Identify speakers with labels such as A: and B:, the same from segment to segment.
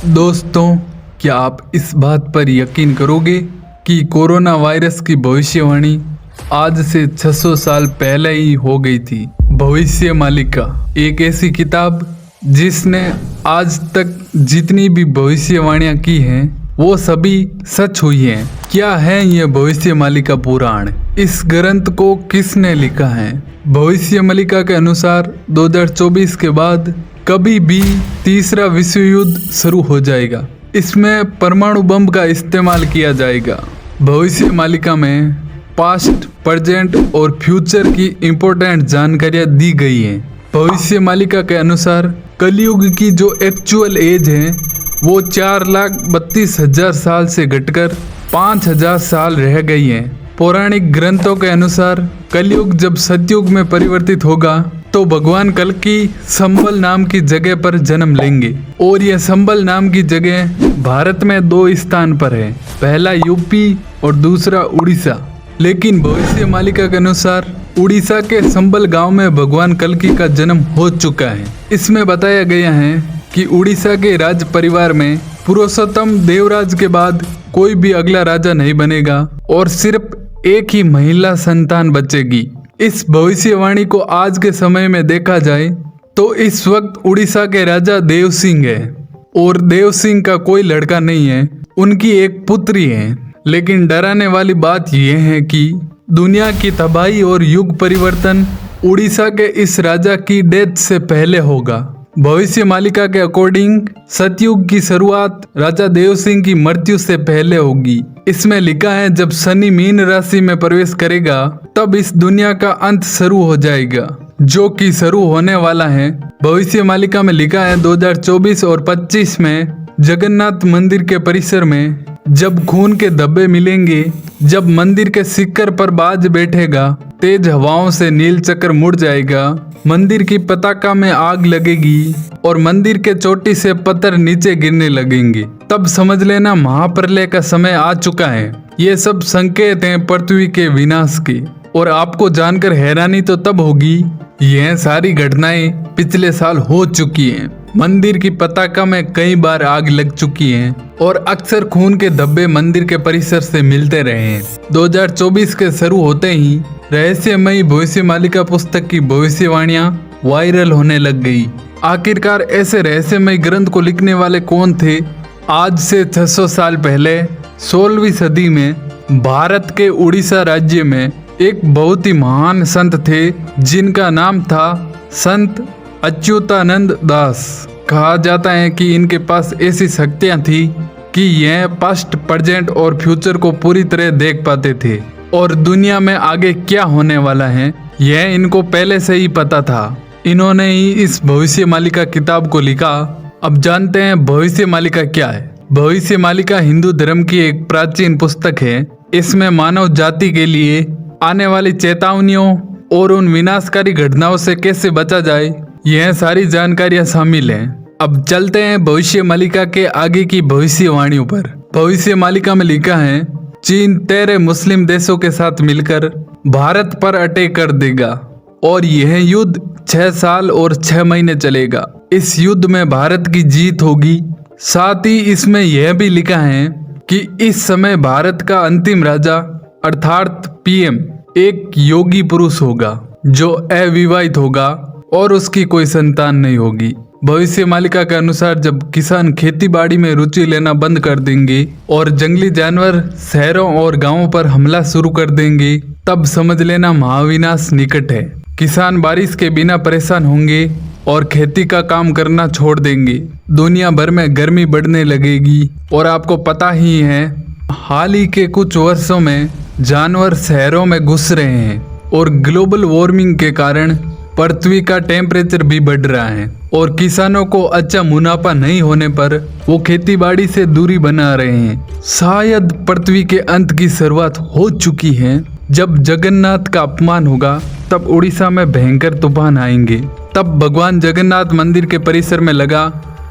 A: दोस्तों, क्या आप इस बात पर यकीन करोगे कि कोरोना वायरस की भविष्यवाणी आज से 600 साल पहले ही हो गई थी। भविष्य मालिका एक ऐसी किताब जिसने आज तक जितनी भी भविष्यवाणियां की हैं वो सभी सच हुई हैं। क्या है यह भविष्य मालिका पुराण? इस ग्रंथ को किसने लिखा है? भविष्य मालिका के अनुसार 2024 के बाद कभी भी तीसरा विश्व युद्ध शुरू हो जाएगा। इसमें परमाणु बम का इस्तेमाल किया जाएगा। भविष्य मालिका में पास्ट, प्रेजेंट और फ्यूचर की इम्पोर्टेंट जानकारियां दी गई हैं। भविष्य मालिका के अनुसार कलयुग की जो एक्चुअल एज है वो 4,32,000 साल से घटकर 5,000 साल रह गई है। पौराणिक ग्रंथों के अनुसार कलयुग जब सतयुग में परिवर्तित होगा तो भगवान कल्कि संबल नाम की जगह पर जन्म लेंगे और यह संबल नाम की जगह भारत में 2 स्थान पर है, पहला यूपी और दूसरा उड़ीसा। लेकिन भविष्य मालिका के अनुसार उड़ीसा के संबल गांव में भगवान कल्कि का जन्म हो चुका है। इसमें बताया गया है कि उड़ीसा के राज परिवार में पुरुषोत्तम देवराज के बाद कोई भी अगला राजा नहीं बनेगा और सिर्फ एक ही महिला संतान बचेगी। इस भविष्यवाणी को आज के समय में देखा जाए तो इस वक्त उड़ीसा के राजा देव सिंह है और देव सिंह का कोई लड़का नहीं है, उनकी एक पुत्री है। लेकिन डराने वाली बात यह है कि दुनिया की तबाही और युग परिवर्तन उड़ीसा के इस राजा की डेथ से पहले होगा। भविष्य मालिका के अकॉर्डिंग सतयुग की शुरुआत राजा देव सिंह की मृत्यु से पहले होगी। इसमें लिखा है जब शनि मीन राशि में प्रवेश करेगा तब इस दुनिया का अंत शुरू हो जाएगा, जो कि शुरू होने वाला है। भविष्य मालिका में लिखा है 2024 और 25 में जगन्नाथ मंदिर के परिसर में जब खून के धब्बे मिलेंगे, जब मंदिर के शिखर पर बाज बैठेगा, तेज हवाओं से नील चक्र मुड़ जाएगा, मंदिर की पताका में आग लगेगी और मंदिर के चोटी से पत्थर नीचे गिरने लगेंगे, तब समझ लेना महाप्रलय का समय आ चुका है। ये सब संकेत हैं पृथ्वी के विनाश के। और आपको जानकर हैरानी तो तब होगी, यह सारी घटनाएं पिछले साल हो चुकी हैं। मंदिर की पताका में कई बार आग लग चुकी है और अक्सर खून के धब्बे मंदिर के परिसर से मिलते रहे हैं। 2024 के शुरू होते ही रहस्यमयी भविष्य मालिका पुस्तक की भविष्यवाणियां वायरल होने लग गई। आखिरकार ऐसे रहस्यमय ग्रंथ को लिखने वाले कौन थे? आज से 600 साल पहले 16वीं सदी में भारत के उड़ीसा राज्य में एक बहुत ही महान संत थे जिनका नाम था संत अच्युतानंद दास। कहा जाता है कि इनके पास ऐसी शक्तियां थी कि यह पास्ट, प्रेजेंट और फ्यूचर को पूरी तरह देख पाते थे और दुनिया में आगे क्या होने वाला है यह इनको पहले से ही पता था। इन्होंने ही इस भविष्य मालिका किताब को लिखा। अब जानते हैं भविष्य मालिका क्या है। भविष्य मालिका हिंदू धर्म की एक प्राचीन पुस्तक है। इसमें मानव जाति के लिए आने वाली चेतावनियों और उन विनाशकारी घटनाओं से कैसे बचा जाए यह सारी जानकारियां शामिल हैं। अब चलते हैं भविष्य मालिका के आगे की भविष्यवाणियों पर। भविष्य मालिका में लिखा है चीन 13 मुस्लिम देशों के साथ मिलकर भारत पर अटैक कर देगा और यह युद्ध 6 साल और 6 महीने चलेगा। इस युद्ध में भारत की जीत होगी। साथ ही इसमें यह भी लिखा है कि इस समय भारत का अंतिम राजा अर्थात पीएम एक योगी पुरुष होगा जो अविवाहित होगा और उसकी कोई संतान नहीं होगी। भविष्य मालिका के अनुसार जब किसान खेती बाड़ी में रुचि लेना बंद कर देंगे और जंगली जानवर शहरों और गांवों पर हमला शुरू कर देंगे, तब समझ लेना महाविनाश निकट है। किसान बारिश के बिना परेशान होंगे और खेती का काम करना छोड़ देंगे। दुनिया भर में गर्मी बढ़ने लगेगी और आपको पता ही है हाल ही के कुछ वर्षों में जानवर शहरों में घुस रहे हैं और ग्लोबल वार्मिंग के कारण पृथ्वी का टेम्परेचर भी बढ़ रहा है और किसानों को अच्छा मुनाफा नहीं होने पर वो खेतीबाड़ी से दूरी बना रहे हैं। शायद पृथ्वी के अंत की शुरुआत हो चुकी है। जब जगन्नाथ का अपमान होगा तब उड़ीसा में भयंकर तूफान आएंगे। तब भगवान जगन्नाथ मंदिर के परिसर में लगा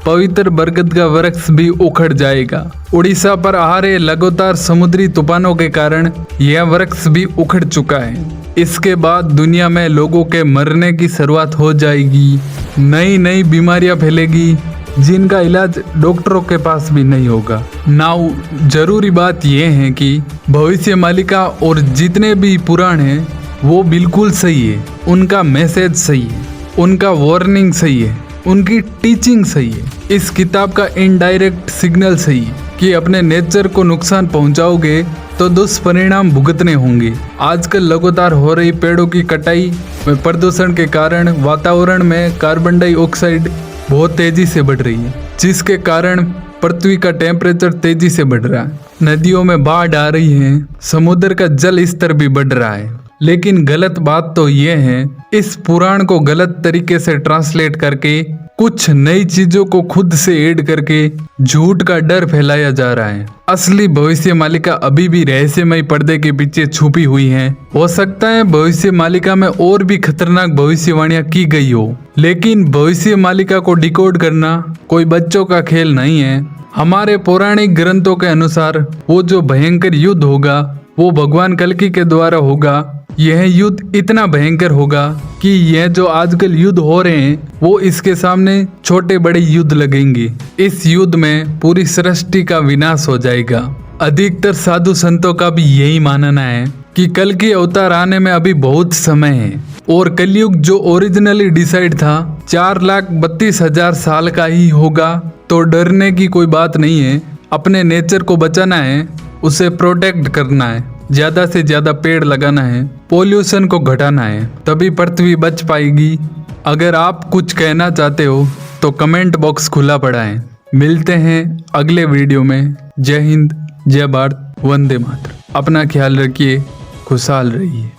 A: पवित्र बरगद का वृक्ष भी उखड़ जाएगा। उड़ीसा पर आ रहे लगातार समुद्री तूफानों के कारण यह वृक्ष भी उखड़ चुका है। इसके बाद दुनिया में लोगों के मरने की शुरुआत हो जाएगी। नई नई बीमारियां फैलेगी, जिनका इलाज डॉक्टरों के पास भी नहीं होगा। नाउ जरूरी बात यह है कि भविष्य मालिका और जितने भी पुराण हैं वो बिल्कुल सही है, उनका मैसेज सही है, उनका वार्निंग सही है, उनकी टीचिंग सही है। इस किताब का इनडायरेक्ट सिग्नल सही है कि अपने नेचर को नुकसान पहुंचाओगे तो दुष्परिणाम भुगतने होंगे। आजकल लगातार हो रही पेड़ों की कटाई व प्रदूषण के कारण वातावरण में कार्बन डाइऑक्साइड बहुत तेजी से बढ़ रही है, जिसके कारण पृथ्वी का टेम्परेचर तेजी से बढ़ रहा है। नदियों में बाढ़ आ रही है, समुद्र का जल स्तर भी बढ़ रहा है। लेकिन गलत बात तो यह है, इस पुराण को गलत तरीके से ट्रांसलेट करके कुछ नई चीजों को खुद से ऐड करके झूठ का डर फैलाया जा रहा है। असली भविष्य मालिका अभी भी रहस्यमय पर्दे के पीछे छुपी हुई है। हो सकता है भविष्य मालिका में और भी खतरनाक भविष्यवाणियां की गई हो, लेकिन भविष्य मालिका को डिकोड करना कोई बच्चों का खेल नहीं है। हमारे पौराणिक ग्रंथों के अनुसार वो जो भयंकर युद्ध होगा वो भगवान कल्कि के द्वारा होगा। यह युद्ध इतना भयंकर होगा कि यह जो आजकल युद्ध हो रहे हैं वो इसके सामने छोटे बड़े युद्ध लगेंगे। इस युद्ध में पूरी सृष्टि का विनाश हो जाएगा। अधिकतर साधु संतों का भी यही मानना है कि कल की अवतार आने में अभी बहुत समय है और कलयुग जो ओरिजिनली डिसाइड था 4,32,000 साल का ही होगा। तो डरने की कोई बात नहीं है, अपने नेचर को बचाना है, उसे प्रोटेक्ट करना है, ज्यादा से ज्यादा पेड़ लगाना है, पोल्यूशन को घटाना है, तभी पृथ्वी बच पाएगी। अगर आप कुछ कहना चाहते हो तो कमेंट बॉक्स खुला पड़ा है। मिलते हैं अगले वीडियो में। जय हिंद, जय भारत, वंदे मातरम। अपना ख्याल रखिए, खुशहाल रहिए।